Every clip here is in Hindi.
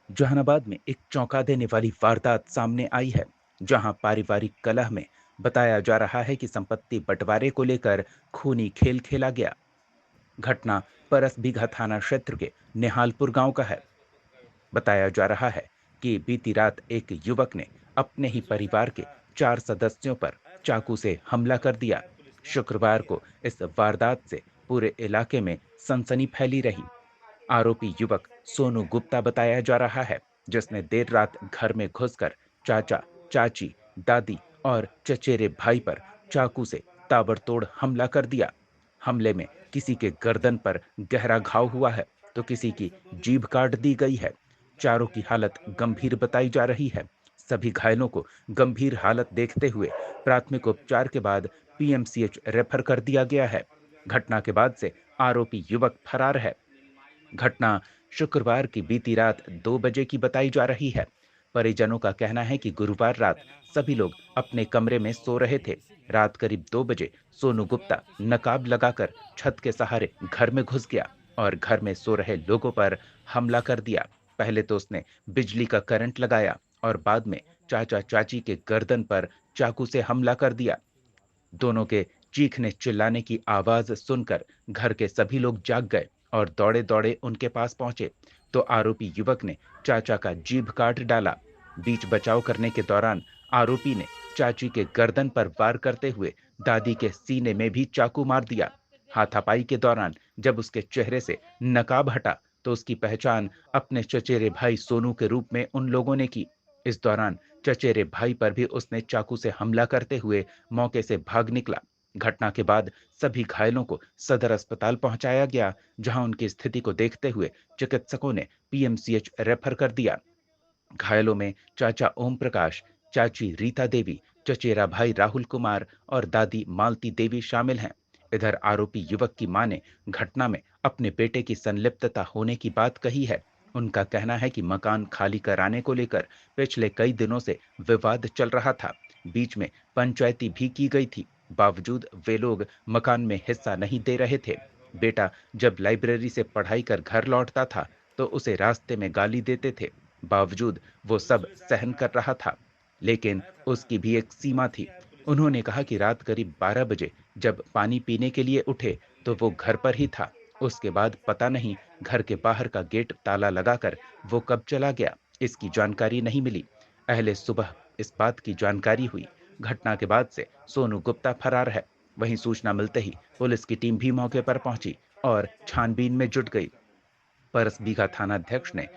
जहानाबाद में एक चौंका देने वाली वारदात सामने आई है, जहां पारिवारिक कलह में बताया जा रहा है कि संपत्ति बंटवारे को लेकर खूनी खेल खेला गया। घटना परसबीघा थाना क्षेत्र के निहालपुर गांव का है। बताया जा रहा है कि बीती रात एक युवक ने अपने ही परिवार के 4 सदस्यों पर चाकू से हमला कर दिया। शुक्रवार को इस वारदात से पूरे इलाके में सनसनी फैली रही। आरोपी युवक सोनू गुप्ता बताया जा रहा है, जिसने देर रात घर में घुसकर चाचा, चाची, दादी और चचेरे भाई पर चाकू से ताबड़तोड़ हमला कर दिया। हमले में किसी के गर्दन पर गहरा घाव हुआ है, तो किसी की जीभ काट दी गई है। चारों की हालत गंभीर बताई जा रही है। सभी घायलों को गंभीर हालत देखते हुए प्राथमिक उपचार के बाद पीएमसीएच रेफर कर दिया गया है। घटना के बाद से आरोपी युवक फरार है। घटना शुक्रवार की बीती रात 2 बजे की बताई जा रही है। परिजनों का कहना है कि गुरुवार रात सभी लोग अपने कमरे में सो रहे थे। रात करीब 2 बजे सोनू गुप्ता नकाब लगाकर छत के सहारे घर में घुस गया और घर में सो रहे लोगों पर हमला कर दिया। पहले तो उसने बिजली का करंट लगाया और बाद में चाचा चाची के गर्दन पर चाकू से हमला कर दिया। दोनों के चीखने चिल्लाने की आवाज सुनकर घर के सभी लोग जाग गए और दौड़े दौड़े उनके पास पहुंचे, तो आरोपी युवक ने चाचा का जीभ काट डाला। बीच बचाव करने के दौरान आरोपी ने चाची के गर्दन पर वार करते हुए दादी के सीने में भी चाकू मार दिया। हाथापाई के दौरान जब उसके चेहरे से नकाब हटा, तो उसकी पहचान अपने चचेरे भाई सोनू के रूप में उन लोगों ने की। इस दौरान चचेरे भाई पर भी उसने चाकू से हमला करते हुए मौके से भाग निकला। घटना के बाद सभी घायलों को सदर अस्पताल पहुंचाया गया, जहां उनकी स्थिति को देखते हुए चिकित्सकों ने पीएमसीएच रेफर कर दिया। घायलों में चाचा ओम प्रकाश, चाची रीता देवी, चचेरा भाई राहुल कुमार और दादी मालती देवी शामिल हैं। इधर आरोपी युवक की मां ने घटना में अपने बेटे की संलिप्तता होने की बात कही है। उनका कहना है कि मकान खाली कराने को लेकर पिछले कई दिनों से विवाद चल रहा था। बीच में पंचायती भी की गई थी, बावजूद वे लोग मकान में हिस्सा नहीं दे रहे थे। बेटा जब लाइब्रेरी से पढ़ाई कर घर लौटता था, तो उसे रास्ते में गाली देते थे। बावजूद वो सब सहन कर रहा था, लेकिन उसकी भी एक सीमा थी। उन्होंने कहा कि रात करीब 12 बजे जब पानी पीने के लिए उठे, तो वो घर पर ही था। उसके बाद पता नहीं घर के बाहर का गेट ताला लगाकर वो कब चला गया, इसकी जानकारी नहीं मिली। अहले सुबह इस बात की जानकारी हुई। घटना के बाद से सोनू गुप्ता फरार है। वहीं सूचना मिलते ही पुलिस की टीम भी मौके पर पहुंची और छानबीन में जुट गई। परसबीघा थानाध्यक्ष ने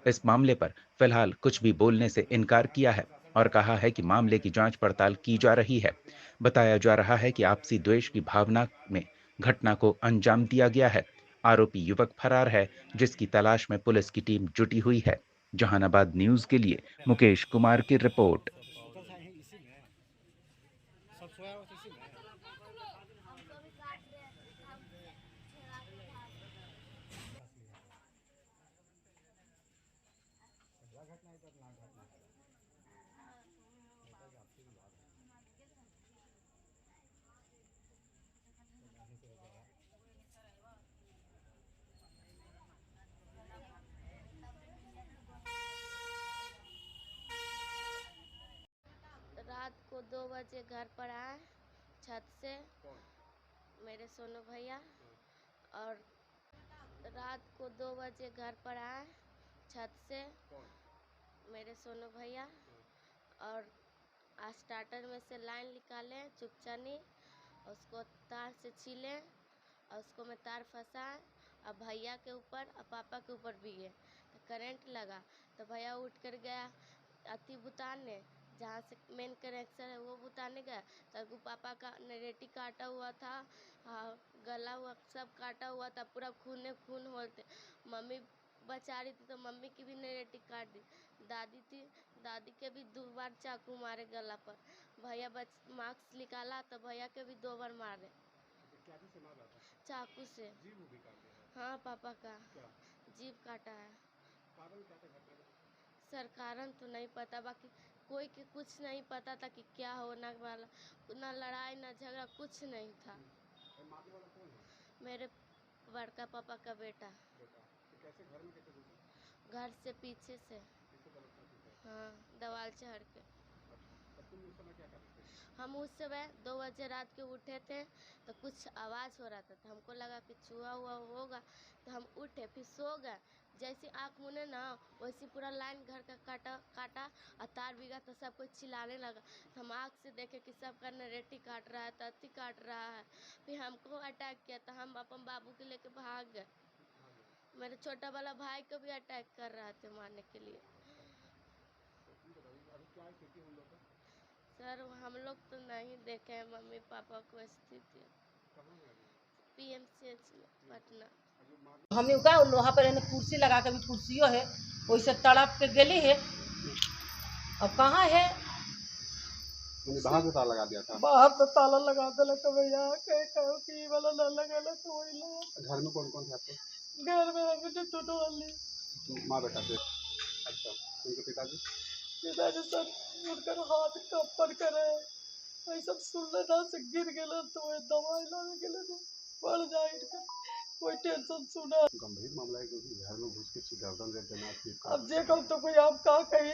इस मामले पर फिलहाल कुछ भी बोलने से इनकार किया है और कहा है कि मामले की जांच पड़ताल की जा रही है। बताया जा रहा है कि आपसी द्वेष की भावना में घटना को अंजाम दिया गया है। आरोपी युवक फरार है, जिसकी तलाश में पुलिस की टीम जुटी हुई है। जहानाबाद न्यूज के लिए मुकेश कुमार की रिपोर्ट। रात को 2 बजे घर पर आए छत से मेरे सोनू भैया। और रात को 2 बजे घर पर आए छत से मेरे सोनू भैया। और स्टार्टर में से लाइन निकाले चुपचानी, उसको तार से छीले और उसको में तार फंसाए और भैया के ऊपर और पापा के ऊपर भी है तो करंट लगा। तो भैया उठ कर गया अति बुताने, जहाँ से मेन कनेक्शन है वो बुताने गया। तब पापा का नरेटी काटा हुआ था, गला हुआ सब काटा हुआ था, पूरा खून खून होते। मम्मी बचा रही थी तो मम्मी की भी नरेटी काट दी। दादी थी, दादी के भी 2 बार चाकू मारे गला पर। भैया मास्क निकाला तो भैया के भी 2 बार मारे चाकू से। हाँ पापा का जीभ काटा है। सर कारण तो नहीं पता, बाकी कोई के कुछ नहीं पता था कि क्या होना वाला। ना लड़ाई ना झगड़ा कुछ नहीं था। मेरे बड़का पापा का बेटा। घर से पीछे से। हाँ, दवाल चढ़ के। तुम उस समय क्या कर रहे थे? हम उस समय 2 बजे रात के उठे थे तो कुछ आवाज़ हो रहा था, तो हमको लगा कि चूहा हुआ होगा, तो हम उठे फिर सो गए। जैसे आँख मुने ना वैसे पूरा लाइन घर का काटा काटा और तार बिगा तो सब कोई चिल्लाने लगा। तो हम आँख से देखे कि सबका नरेटी काट रहा है, तत्ती काट रहा है। फिर हमको अटैक किया तो हम अपन बाबू के लेके भाग गए। मेरे छोटा वाला भाई को भी अटैक कर रहा थे मारने के लिए। अभी क्या स्थिति हम लोग का? सर हम लोग तो नहीं देखे हैं मम्मी पापा को स्थिति। कहाँ है अभी? पीएमसीएच में पटना। हम का लोहा पर एने कुर्सी लगा के भी कुर्सियों है वैसे तड़प के गेली है। अब कहाँ है? मैंने बाहर से ताला लगा दिया था। बाहर तो ताला लगा दिलक भैया, कहीं कहो कि वाला ना लगेलक वही लगा। घर में कौन कौन थे आपके? घर में हम तो छोटो वाली माँ बेटा थे। अच्छा, उनके पिताजी? पिताजी सब उनकर हाथ कपर करे वही सब सुनले ना से गिर गेल तो वही दवाई लाने गेले तो बढ़ जाए इनका कोई टेंशन सुना। गंभीर मामला है क्योंकि घर में घुस के गर्दन रेत देना अब जे कहूँ तो कोई आप का कही।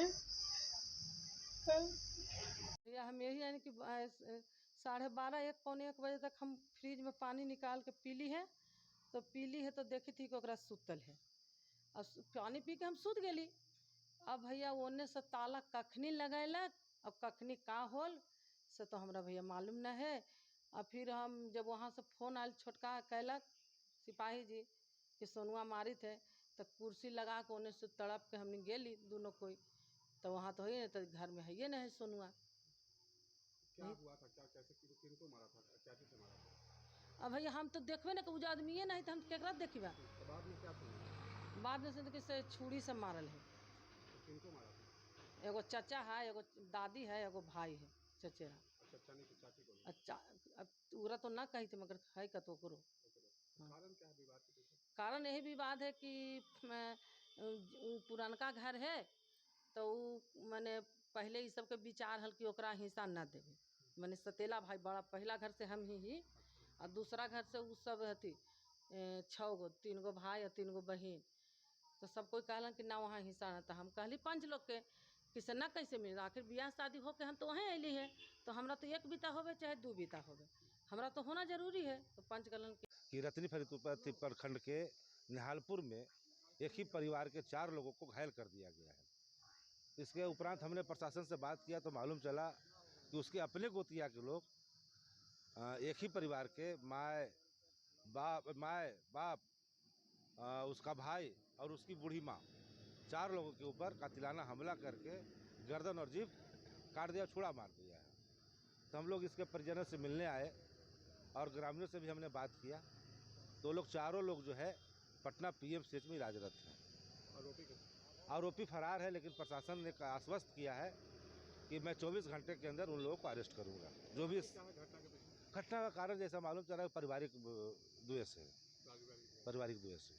या हम यही यानी कि 12:30 1 पौने 1 बजे तक हम फ्रिज में पानी निकाल के पीली है तो देखी थी कि ओकरा सुतल है और पानी पी के हम सुत गेली। अब भैया ओने से ताला कखनी लगैलक अब कखनी का होल से तो हमरा भैया मालूम न है। और फिर हम जब वहाँ से फ़ोन आयल छोटका कैलक सिपाही जी कि सोनुआ मारित है तो कुर्सी लगा के ओने से तड़प के हमने गेली दोनों कोई तो वहाँ तो है तो घर में है ये नहीं सोनुआ। क्या हुआ था? क्या कैसे किनको मारा था? क्या चीज से मारा था? अब भैया हम तो देखबे ना कि उजा आदमी नहीं तो हम केकरा देखबा। तो बाद में क्या सुना? बाद में से किसे छुरी से मारल है। तो किनको मारा था? एगो चाचा है एगो दादी है एगो भाई है चचेरा। अच्छा, नहीं तो चाची को? अच्छा अब पूरा तो ना कही थे मगर है का तो करो। कारण क्या है विवाद के पीछे? कारण यही विवाद है कि पुरानका घर है तो मैंने पहले ही सबके विचार हल कि ओकरा हिस्सा ना देवे। मैंने सतेला भाई बड़ा पहला घर से हम ही और दूसरा घर से उ सब हती 6 गो 3 गो भाई और 3 गो बहन तो सब कोई कहलन कि ना वहाँ हिस्सा ना। तो हम कहली 5 लोग के किसे ना कैसे मिल आखिर ब्याह शादी हो के हम तो वहीं अली है तो हमरा तो 1 बीता होवे चाहे 2 बीता होवे हमरा तो होना जरूरी है। तो पंच कहलन कि रतनी फरीदपुर प्रखंड के निहालपुर में एक ही परिवार के 4 लोगों को घायल कर दिया गया है। इसके उपरांत हमने प्रशासन से बात किया तो मालूम चला कि उसके अपने गोतिया के लोग एक ही परिवार के माए बाप उसका भाई और उसकी बूढ़ी माँ 4 लोगों के ऊपर कातिलाना हमला करके गर्दन और जीभ काट दिया, छुरा मार दिया है। तो हम लोग इसके परिजनों से मिलने आए और ग्रामीणों से भी हमने बात किया तो लोग 4 लोग जो है पटना पीएमसीएच में इलाजरत हैं। आरोपी फरार है लेकिन प्रशासन ने आश्वस्त किया है कि मैं 24 घंटे के अंदर उन लोगों को अरेस्ट करूंगा। जो भी घटना का कारण जैसा मालूम चला पारिवारिक द्वेष है, पारिवारिक द्वेष है।